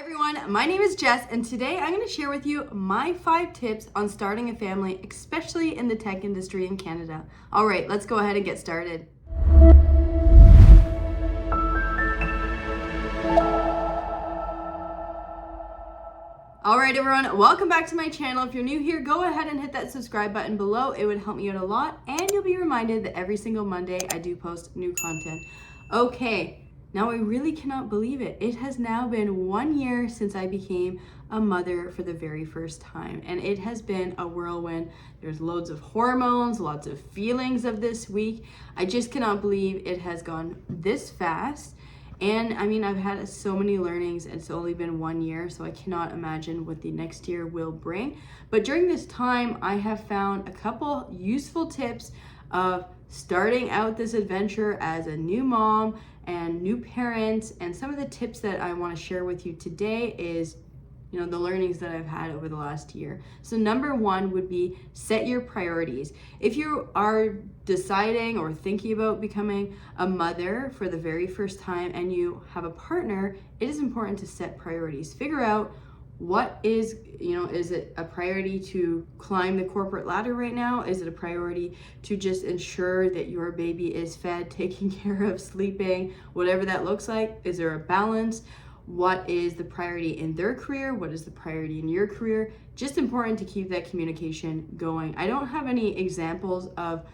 Everyone, my name is Jess, and today I'm going to share with you my 5 tips on starting a family, especially in the tech industry in Canada. All right, let's go ahead and get started. All right, everyone, welcome back to my channel. If you're new here, go ahead and hit that subscribe button below. It would help me out a lot, and you'll be reminded that every single Monday I do post new content. Okay. Now, I really cannot believe it. It has now been 1 year since I became a mother for the very first time, and it has been a whirlwind. There's loads of hormones, lots of feelings of this week. I just cannot believe it has gone this fast. And I mean, I've had so many learnings, and it's only been 1 year, so I cannot imagine what the next year will bring. But during this time, I have found a couple useful tips of starting out this adventure as a new mom and new parents. And some of the tips that I want to share with you today is, the learnings that I've had over the last year. So number 1 would be set your priorities. If you are deciding or thinking about becoming a mother for the very first time and you have a partner, it is important to set priorities. Figure out what is it a priority to climb the corporate ladder right now? Is it a priority to just ensure that your baby is fed, taken care of, sleeping, whatever that looks like? Is there a balance? What is the priority in their career? What is the priority in your career? Just important to keep that communication going. I don't have any examples of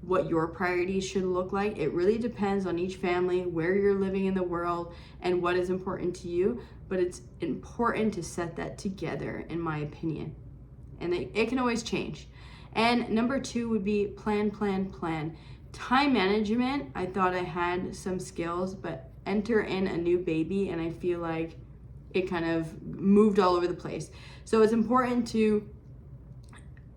what your priorities should look like. It really depends on each family, where you're living in the world, and what is important to you. But it's important to set that together, in my opinion. And it can always change. And number 2 would be plan. Time management, I thought I had some skills, but enter in a new baby and I feel like it kind of moved all over the place. So it's important to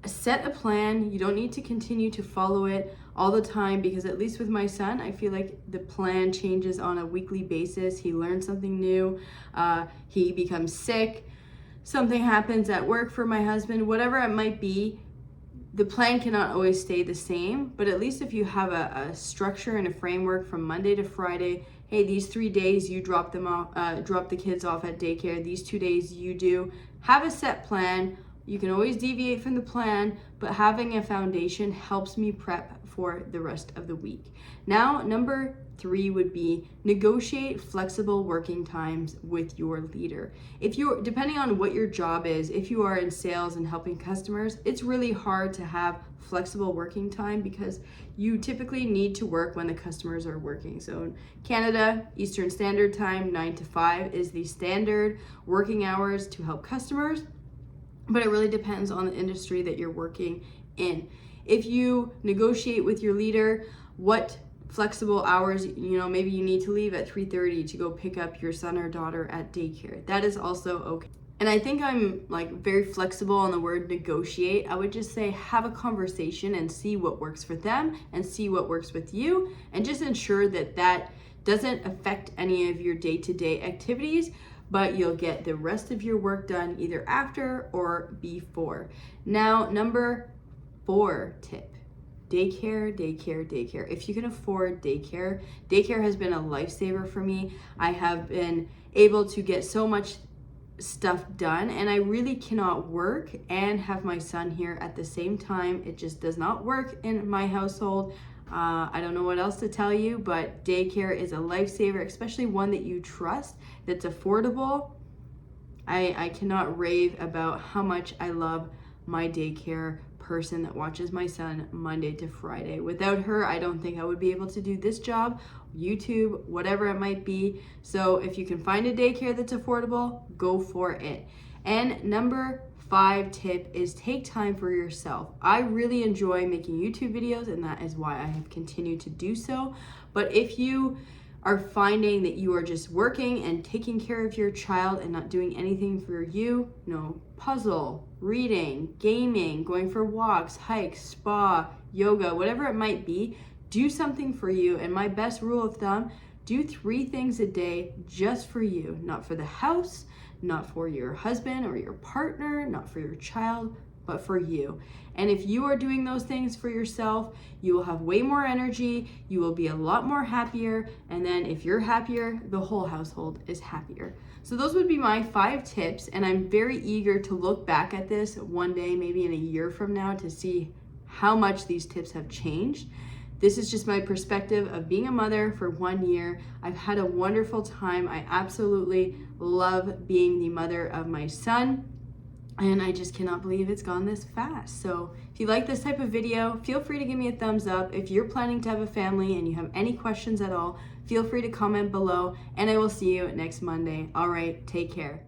set a plan. You don't need to continue to follow it all the time, because at least with my son, I feel like the plan changes on a weekly basis. He learns something new, he becomes sick, something happens at work for my husband, whatever it might be. The plan cannot always stay the same, but at least if you have a structure and a framework from Monday to Friday, hey, these 3 days you drop the kids off at daycare, these 2 days you do, have a set plan. You can always deviate from the plan, but having a foundation helps me prep for the rest of the week. Now, number 3 would be negotiate flexible working times with your leader. Depending on what your job is, if you are in sales and helping customers, it's really hard to have flexible working time because you typically need to work when the customers are working. So in Canada, Eastern Standard Time, 9 to 5 is the standard working hours to help customers. But it really depends on the industry that you're working in. If you negotiate with your leader what flexible hours, maybe you need to leave at 3:30 to go pick up your son or daughter at daycare, that is also okay. And I think I'm very flexible on the word negotiate. I would just say have a conversation and see what works for them and see what works with you, and just ensure that that doesn't affect any of your day-to-day activities, but you'll get the rest of your work done either after or before. Now, number 4 tip, daycare. If you can afford daycare has been a lifesaver for me. I have been able to get so much stuff done, and I really cannot work and have my son here at the same time. It just does not work in my household. I don't know what else to tell you, but daycare is a lifesaver, especially one that you trust, that's affordable. I cannot rave about how much I love my daycare person that watches my son Monday to Friday. Without her, I don't think I would be able to do this job, YouTube, whatever it might be. So if you can find a daycare that's affordable, go for it. And number 5 tip is take time for yourself. I really enjoy making YouTube videos, and that is why I have continued to do so. But if you are finding that you are just working and taking care of your child and not doing anything for you, puzzle, reading, gaming, going for walks, hikes, spa, yoga, whatever it might be, do something for you. And my best rule of thumb, do 3 things a day just for you, not for the house, not for your husband or your partner, not for your child, but for you. And if you are doing those things for yourself, you will have way more energy, you will be a lot more happier, and then if you're happier, the whole household is happier. So those would be my 5 tips, and I'm very eager to look back at this one day, maybe in a year from now, to see how much these tips have changed. This is just my perspective of being a mother for 1 year. I've had a wonderful time. I absolutely love being the mother of my son, and I just cannot believe it's gone this fast. So if you like this type of video, feel free to give me a thumbs up. If you're planning to have a family and you have any questions at all, feel free to comment below, and I will see you next Monday. All right, take care.